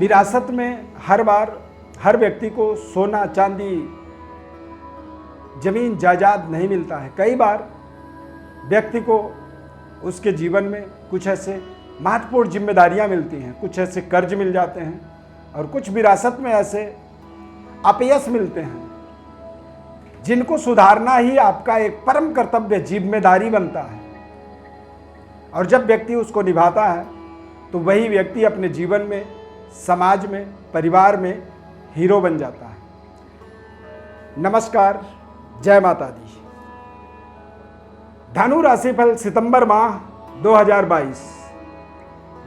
विरासत में हर बार हर व्यक्ति को सोना चांदी जमीन जायदाद नहीं मिलता है। कई बार व्यक्ति को उसके जीवन में कुछ ऐसे महत्वपूर्ण जिम्मेदारियां मिलती हैं, कुछ ऐसे कर्ज मिल जाते हैं और कुछ विरासत में ऐसे अपयश मिलते हैं जिनको सुधारना ही आपका एक परम कर्तव्य जिम्मेदारी बनता है। और जब व्यक्ति उसको निभाता है तो वही व्यक्ति अपने जीवन में, समाज में, परिवार में हीरो बन जाता है। नमस्कार, जय माता दी। धनु राशिफल सितंबर माह 2022।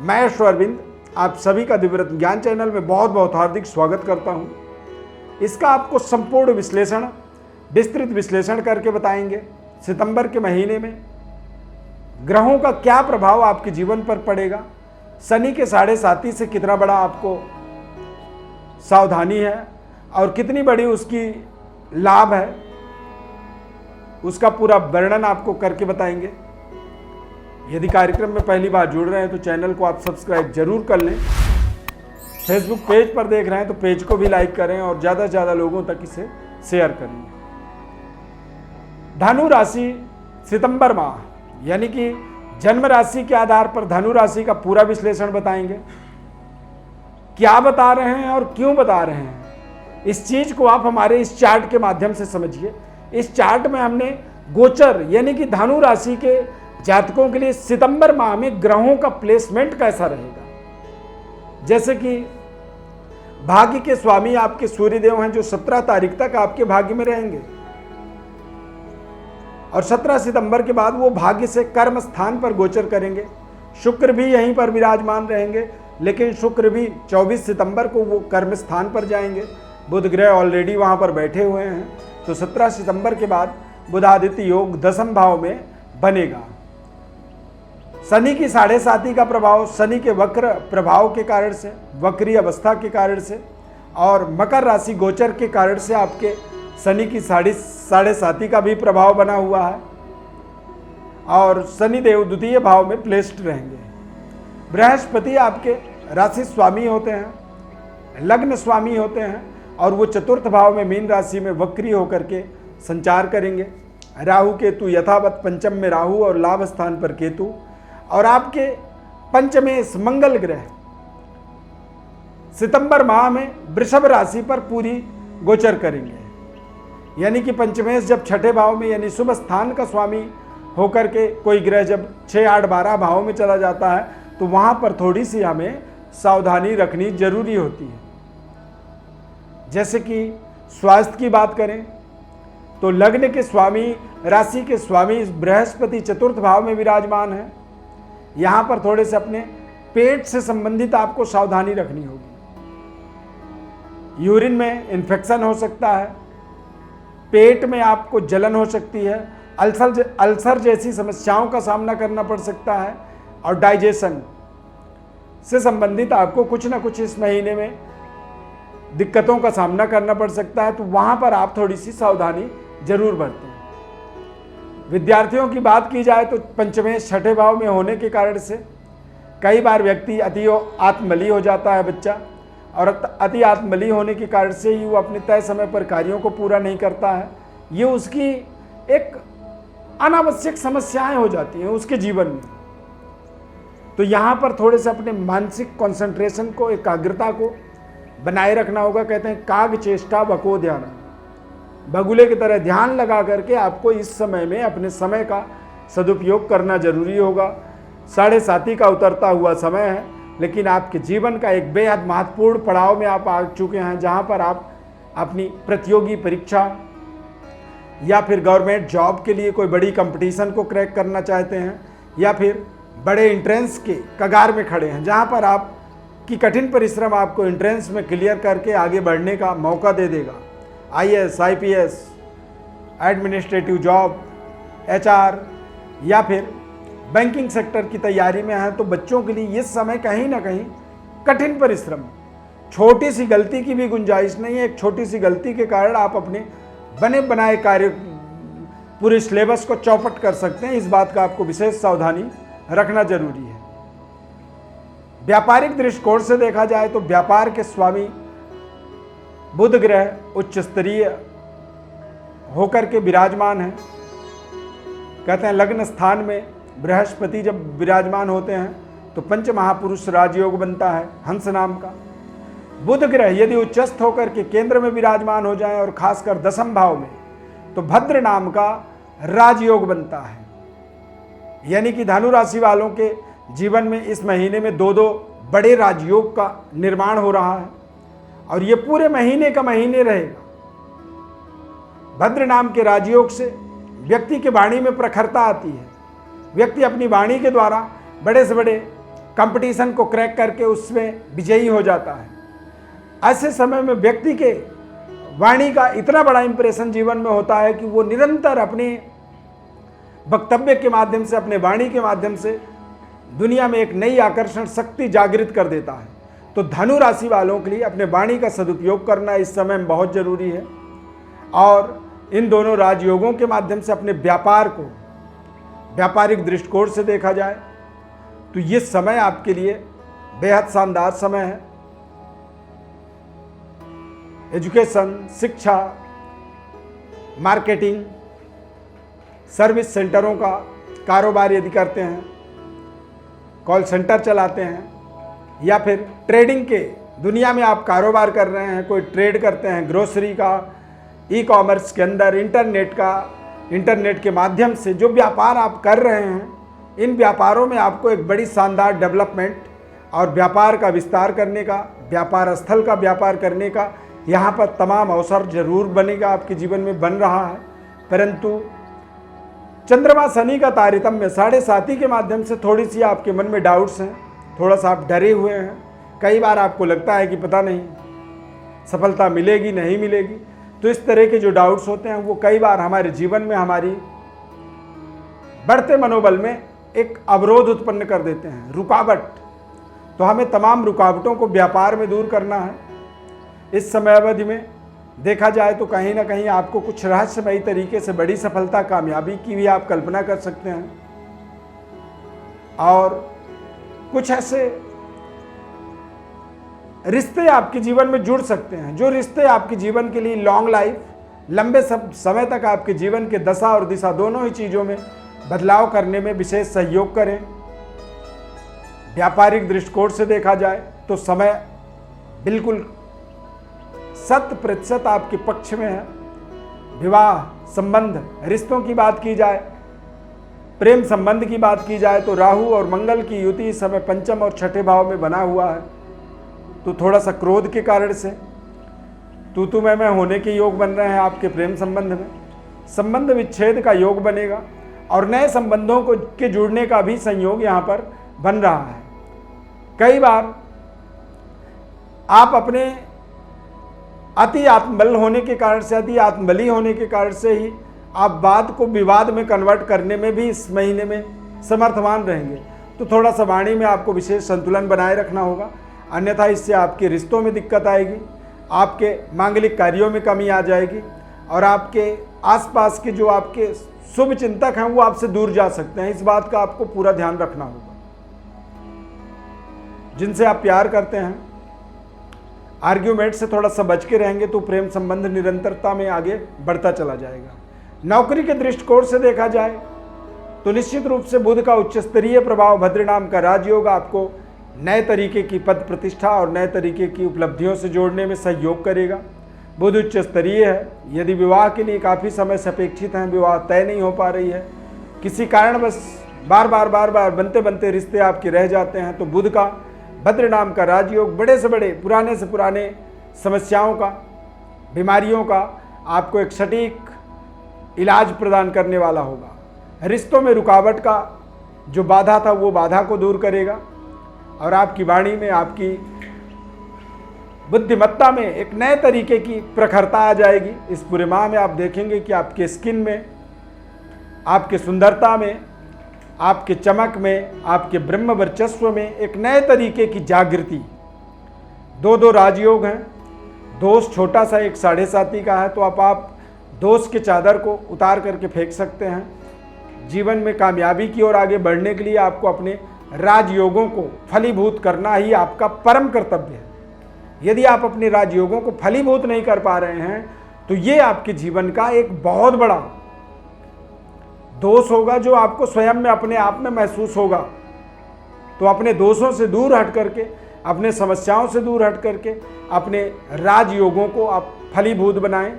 मैं अरविंद आप सभी का दिव्यव्रत ज्ञान चैनल में बहुत बहुत हार्दिक स्वागत करता हूं। इसका आपको संपूर्ण विश्लेषण, विस्तृत विश्लेषण करके बताएंगे सितंबर के महीने में ग्रहों का क्या प्रभाव आपके जीवन पर पड़ेगा, शनि के 7.5 से कितना बड़ा आपको सावधानी है और कितनी बड़ी उसकी लाभ है, उसका पूरा वर्णन आपको करके बताएंगे। यदि कार्यक्रम में पहली बार जुड़ रहे हैं तो चैनल को आप सब्सक्राइब जरूर कर लें। फेसबुक पेज पर देख रहे हैं तो पेज को भी लाइक करें और ज़्यादा से ज़्यादा लोगों तक इसे शेयर करें। धनु राशि सितंबर माह यानी कि जन्म राशि के आधार पर धनु राशि का पूरा विश्लेषण बताएंगे। क्या बता रहे हैं और क्यों बता रहे हैं, इस चीज को आप हमारे इस चार्ट के माध्यम से समझिए। इस चार्ट में हमने गोचर यानी कि धनु राशि के जातकों के लिए सितंबर माह में ग्रहों का प्लेसमेंट कैसा रहेगा। जैसे कि भाग्य के स्वामी आपके सूर्यदेव हैं जो 17 तारीख तक आपके भाग्य में रहेंगे और 17 सितंबर के बाद वो भाग्य से कर्म स्थान पर गोचर करेंगे। शुक्र भी यहीं पर विराजमान रहेंगे, लेकिन शुक्र भी 24 सितंबर को वो कर्म स्थान पर जाएंगे। बुध ग्रह ऑलरेडी वहां पर बैठे हुए हैं, तो 17 सितंबर के बाद बुधादित्य योग 10वें भाव में बनेगा। शनि की 7.5 का प्रभाव शनि के वक्र प्रभाव के कारण से, वक्री अवस्था के कारण से और मकर राशि गोचर के कारण से आपके शनि की 7.5 का भी प्रभाव बना हुआ है और शनि देव द्वितीय भाव में प्लेस्ड रहेंगे। बृहस्पति आपके राशि स्वामी होते हैं, लग्न स्वामी होते हैं और वो चतुर्थ भाव में मीन राशि में वक्री होकर के संचार करेंगे। राहु केतु यथावत पंचम में राहु और लाभ स्थान पर केतु और आपके पंचमेश मंगल ग्रह सितंबर माह में वृषभ राशि पर पूरी गोचर करेंगे। यानी कि पंचमेश जब छठे भाव में यानी शुभ स्थान का स्वामी होकर के कोई ग्रह जब 6, 8, 12 भाव में चला जाता है तो वहां पर थोड़ी सी हमें सावधानी रखनी जरूरी होती है। जैसे कि स्वास्थ्य की बात करें तो लग्न के स्वामी, राशि के स्वामी बृहस्पति चतुर्थ भाव में विराजमान है। यहां पर थोड़े से अपने पेट से संबंधित आपको सावधानी रखनी होगी। यूरिन में इन्फेक्शन हो सकता है, पेट में आपको जलन हो सकती है, अल्सर जैसी समस्याओं का सामना करना पड़ सकता है और डाइजेशन से संबंधित आपको कुछ ना कुछ इस महीने में दिक्कतों का सामना करना पड़ सकता है। तो वहां पर आप थोड़ी सी सावधानी जरूर बरतें। विद्यार्थियों की बात की जाए तो पंचमेश छठे भाव में होने के कारण से कई बार व्यक्ति अति आत्मली हो जाता है बच्चा, और अति आत्मली होने के कारण से ही वो अपने तय समय पर कार्यों को पूरा नहीं करता है। ये उसकी एक अनावश्यक समस्याएं हो जाती हैं उसके जीवन में। तो यहाँ पर थोड़े से अपने मानसिक कंसंट्रेशन को, एकाग्रता को बनाए रखना होगा। कहते हैं काग चेष्टा बको ध्यान, बगुले की तरह ध्यान लगा करके आपको इस समय में अपने समय का सदुपयोग करना जरूरी होगा। 7.5 का उतरता हुआ समय है, लेकिन आपके जीवन का एक बेहद महत्वपूर्ण पड़ाव में आप आ चुके हैं, जहां पर आप अपनी प्रतियोगी परीक्षा या फिर गवर्नमेंट जॉब के लिए कोई बड़ी कंपटीशन को क्रैक करना चाहते हैं या फिर बड़े एंट्रेंस के कगार में खड़े हैं, जहां पर आपकी कठिन परिश्रम आपको एंट्रेंस में क्लियर करके आगे बढ़ने का मौका दे देगा। IAS, IPS, administrative job, HR या फिर बैंकिंग सेक्टर की तैयारी में है तो बच्चों के लिए ये समय कहीं ना कहीं कठिन परिश्रम, छोटी सी गलती की भी गुंजाइश नहीं है। एक छोटी सी गलती के कारण आप अपने बने बनाए कार्य पूरे सिलेबस को चौपट कर सकते हैं। इस बात का आपको विशेष सावधानी रखना जरूरी है। व्यापारिक दृष्टिकोण से देखा जाए तो व्यापार के स्वामी बुध ग्रह उच्च स्तरीय होकर के विराजमान है। कहते हैं लग्न स्थान में बृहस्पति जब विराजमान होते हैं तो पंच महापुरुष राजयोग बनता है हंस नाम का। बुध ग्रह यदि उच्चस्थ होकर के केंद्र में विराजमान हो जाए और खासकर दशम भाव में तो भद्र नाम का राजयोग बनता है। यानी कि धनु राशि वालों के जीवन में इस महीने में दो दो बड़े राजयोग का निर्माण हो रहा है और ये पूरे महीने का महीने रहेगा। भद्र नाम के राजयोग से व्यक्ति के वाणी में प्रखरता आती है। व्यक्ति अपनी वाणी के द्वारा बड़े से बड़े कंपटीशन को क्रैक करके उसमें विजयी हो जाता है। ऐसे समय में व्यक्ति के वाणी का इतना बड़ा इंप्रेशन जीवन में होता है कि वो निरंतर अपने वक्तव्य के माध्यम से, अपने वाणी के माध्यम से दुनिया में एक नई आकर्षण शक्ति जागृत कर देता है। तो धनु राशि वालों के लिए अपने वाणी का सदुपयोग करना इस समय में बहुत जरूरी है और इन दोनों राजयोगों के माध्यम से अपने व्यापार को व्यापारिक दृष्टिकोण से देखा जाए तो ये समय आपके लिए बेहद शानदार समय है। एजुकेशन, शिक्षा, मार्केटिंग, सर्विस सेंटरों का कारोबार यदि करते हैं, कॉल सेंटर चलाते हैं या फिर ट्रेडिंग के दुनिया में आप कारोबार कर रहे हैं, कोई ट्रेड करते हैं ग्रोसरी का, ई कॉमर्स के अंदर, इंटरनेट के माध्यम से जो व्यापार आप कर रहे हैं, इन व्यापारों में आपको एक बड़ी शानदार डेवलपमेंट और व्यापार का विस्तार करने का, व्यापार स्थल का व्यापार करने का यहाँ पर तमाम अवसर जरूर बनेगा, आपके जीवन में बन रहा है। परंतु चंद्रमा शनि का तारतम्य 7.5 के माध्यम से थोड़ी सी आपके मन में डाउट्स हैं, थोड़ा सा आप डरे हुए हैं। कई बार आपको लगता है कि पता नहीं सफलता मिलेगी नहीं मिलेगी। तो इस तरह के जो डाउट्स होते हैं वो कई बार हमारे जीवन में हमारी बढ़ते मनोबल में एक अवरोध उत्पन्न कर देते हैं, रुकावट। तो हमें तमाम रुकावटों को व्यापार में दूर करना है। इस समय अवधि में देखा जाए तो कहीं ना कहीं आपको कुछ रहस्यमयी तरीके से बड़ी सफलता, कामयाबी की भी आप कल्पना कर सकते हैं और कुछ ऐसे रिश्ते आपके जीवन में जुड़ सकते हैं जो रिश्ते आपके जीवन के लिए लॉन्ग लाइफ, लंबे समय तक आपके जीवन के दशा और दिशा दोनों ही चीज़ों में बदलाव करने में विशेष सहयोग करें। व्यापारिक दृष्टिकोण से देखा जाए तो समय बिल्कुल 100% आपके पक्ष में है। विवाह संबंध, रिश्तों की बात की जाए, प्रेम संबंध की बात की जाए तो राहु और मंगल की युति इस समय पंचम और छठे भाव में बना हुआ है। तो थोड़ा सा क्रोध के कारण से तू मैं होने के योग बन रहे हैं आपके प्रेम संबंध में। संबंध विच्छेद का योग बनेगा और नए संबंधों को के जुड़ने का भी संयोग यहाँ पर बन रहा है। कई बार आप अपने अति आत्मबल होने के कारण से, अति आत्मबली होने के कारण से ही आप बात को विवाद में कन्वर्ट करने में भी इस महीने में समर्थवान रहेंगे। तो थोड़ा सा वाणी में आपको विशेष संतुलन बनाए रखना होगा, अन्यथा इससे आपके रिश्तों में दिक्कत आएगी, आपके मांगलिक कार्यों में कमी आ जाएगी और आपके आसपास के जो आपके शुभ चिंतक हैं वो आपसे दूर जा सकते हैं। इस बात का आपको पूरा ध्यान रखना होगा। जिनसे आप प्यार करते हैं, आर्ग्यूमेंट से थोड़ा सा बच के रहेंगे तो प्रेम संबंध निरंतरता में आगे बढ़ता चला जाएगा। नौकरी के दृष्टिकोण से देखा जाए तो निश्चित रूप से बुध का उच्च स्तरीय प्रभाव, भद्र नाम का राजयोग आपको नए तरीके की पद प्रतिष्ठा और नए तरीके की उपलब्धियों से जोड़ने में सहयोग करेगा। बुध उच्च स्तरीय है। यदि विवाह के लिए काफ़ी समय से अपेक्षित हैं, विवाह तय नहीं हो पा रही है, किसी कारण बस बार बार बनते बनते रिश्ते आपके रह जाते हैं, तो बुध का भद्र नाम का राजयोग बड़े से बड़े, पुराने से पुराने समस्याओं का, बीमारियों का आपको एक सटीक इलाज प्रदान करने वाला होगा। रिश्तों में रुकावट का जो बाधा था वो बाधा को दूर करेगा और आपकी वाणी में, आपकी बुद्धिमत्ता में एक नए तरीके की प्रखरता आ जाएगी। इस पूरे माह में आप देखेंगे कि आपके स्किन में, आपके सुंदरता में, आपके चमक में, आपके ब्रह्म वर्चस्व में एक नए तरीके की जागृति। दो राजयोग हैं, दोष छोटा सा एक 7.5 का है, तो आप दोष के चादर को उतार करके फेंक सकते हैं। जीवन में कामयाबी की ओर आगे बढ़ने के लिए आपको अपने राजयोगों को फलीभूत करना ही आपका परम कर्तव्य है। यदि आप अपने राजयोगों को फलीभूत नहीं कर पा रहे हैं तो ये आपके जीवन का एक बहुत बड़ा दोष होगा, जो आपको स्वयं में अपने आप में महसूस होगा। तो अपने दोषों से दूर हट करके, अपने समस्याओं से दूर हट करके अपने राजयोगों को आप फलीभूत बनाएं।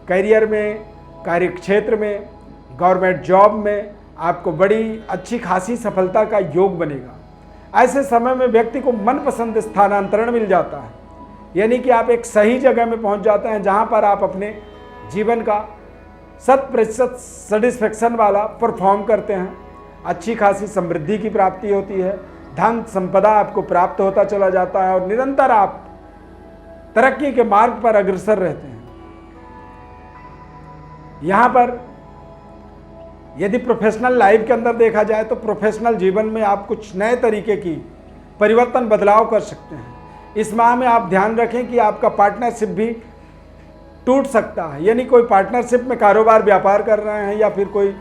करियर में, कार्यक्षेत्र में, गवर्नमेंट जॉब में आपको बड़ी अच्छी खासी सफलता का योग बनेगा। ऐसे समय में व्यक्ति को मनपसंद स्थानांतरण मिल जाता है, यानी कि आप एक सही जगह में पहुंच जाते हैं जहां पर आप अपने जीवन का 100% सेटिस्फेक्शन वाला परफॉर्म करते हैं। अच्छी खासी समृद्धि की प्राप्ति होती है, धन संपदा आपको प्राप्त होता चला जाता है और निरंतर आप तरक्की के मार्ग पर अग्रसर रहते हैं। यहां पर यदि प्रोफेशनल लाइफ के अंदर देखा जाए तो प्रोफेशनल जीवन में आप कुछ नए तरीके की परिवर्तन बदलाव कर सकते हैं। इस माह में आप ध्यान रखें कि आपका पार्टनरशिप भी टूट सकता है, यानी कोई पार्टनरशिप में कारोबार व्यापार कर रहे हैं या फिर कोई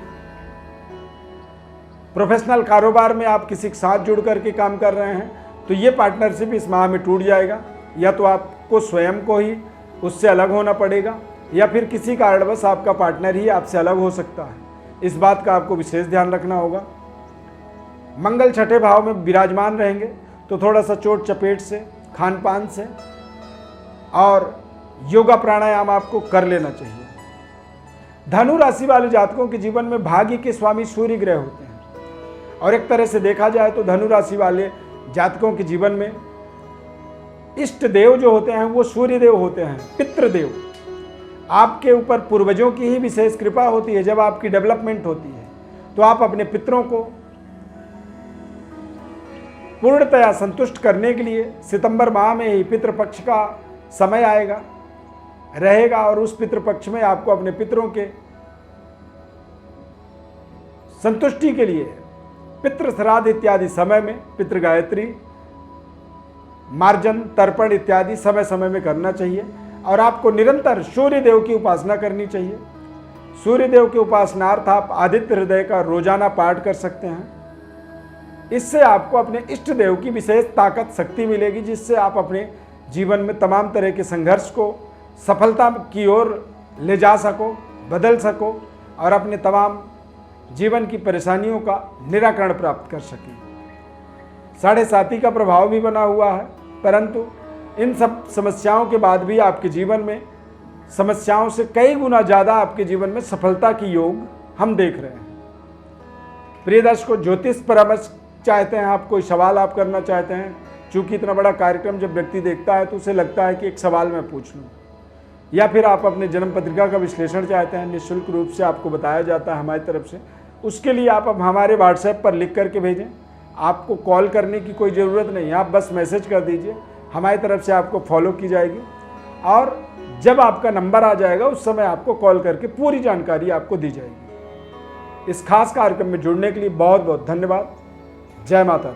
प्रोफेशनल कारोबार में आप किसी के साथ जुड़ करके काम कर रहे हैं तो ये पार्टनरशिप इस माह में टूट जाएगा। या तो आपको स्वयं को ही उससे अलग होना पड़ेगा या फिर किसी कारणवश आपका पार्टनर ही आपसे अलग हो सकता है। इस बात का आपको विशेष ध्यान रखना होगा। मंगल छठे भाव में विराजमान रहेंगे तो थोड़ा सा चोट चपेट से, खान पान से और योगा प्राणायाम आपको कर लेना चाहिए। धनु राशि वाले जातकों के जीवन में भाग्य के स्वामी सूर्य ग्रह होते हैं और एक तरह से देखा जाए तो धनु राशि वाले जातकों के जीवन में इष्ट देव जो होते हैं वो सूर्य देव होते हैं, पितृदेव। आपके ऊपर पूर्वजों की ही विशेष कृपा होती है। जब आपकी डेवलपमेंट होती है तो आप अपने पितरों को पूर्णतया संतुष्ट करने के लिए सितंबर माह में ही पितृपक्ष का समय आएगा रहेगा और उस पितृपक्ष में आपको अपने पितरों के संतुष्टि के लिए पितृ श्राद्ध इत्यादि समय में पितृ गायत्री, मार्जन, तर्पण इत्यादि समय समय में करना चाहिए। और आपको निरंतर सूर्य देव की उपासना करनी चाहिए। सूर्य देव की उपासनार्थ आप आदित्य हृदय का रोजाना पाठ कर सकते हैं। इससे आपको अपने इष्ट देव की विशेष ताकत, शक्ति मिलेगी, जिससे आप अपने जीवन में तमाम तरह के संघर्ष को सफलता की ओर ले जा सको, बदल सको और अपने तमाम जीवन की परेशानियों का निराकरण प्राप्त कर सकें। 7.5 का प्रभाव भी बना हुआ है, परंतु इन सब समस्याओं के बाद भी आपके जीवन में समस्याओं से कई गुना ज़्यादा आपके जीवन में सफलता की योग हम देख रहे हैं। प्रिय दर्शकों, ज्योतिष परामर्श चाहते हैं आप, कोई सवाल आप करना चाहते हैं, चूँकि इतना बड़ा कार्यक्रम जब व्यक्ति देखता है तो उसे लगता है कि एक सवाल मैं पूछ लूँ, या फिर आप अपने जन्म पत्रिका का विश्लेषण चाहते हैं, निःशुल्क रूप से आपको बताया जाता है हमारी तरफ से। उसके लिए आप अब हमारे व्हाट्सएप पर लिख करके भेजें। आपको कॉल करने की कोई ज़रूरत नहीं है, आप बस मैसेज कर दीजिए, हमारी तरफ से आपको फॉलो की जाएगी और जब आपका नंबर आ जाएगा उस समय आपको कॉल करके पूरी जानकारी आपको दी जाएगी। इस खास कार्यक्रम में जुड़ने के लिए बहुत बहुत धन्यवाद। जय माता दी।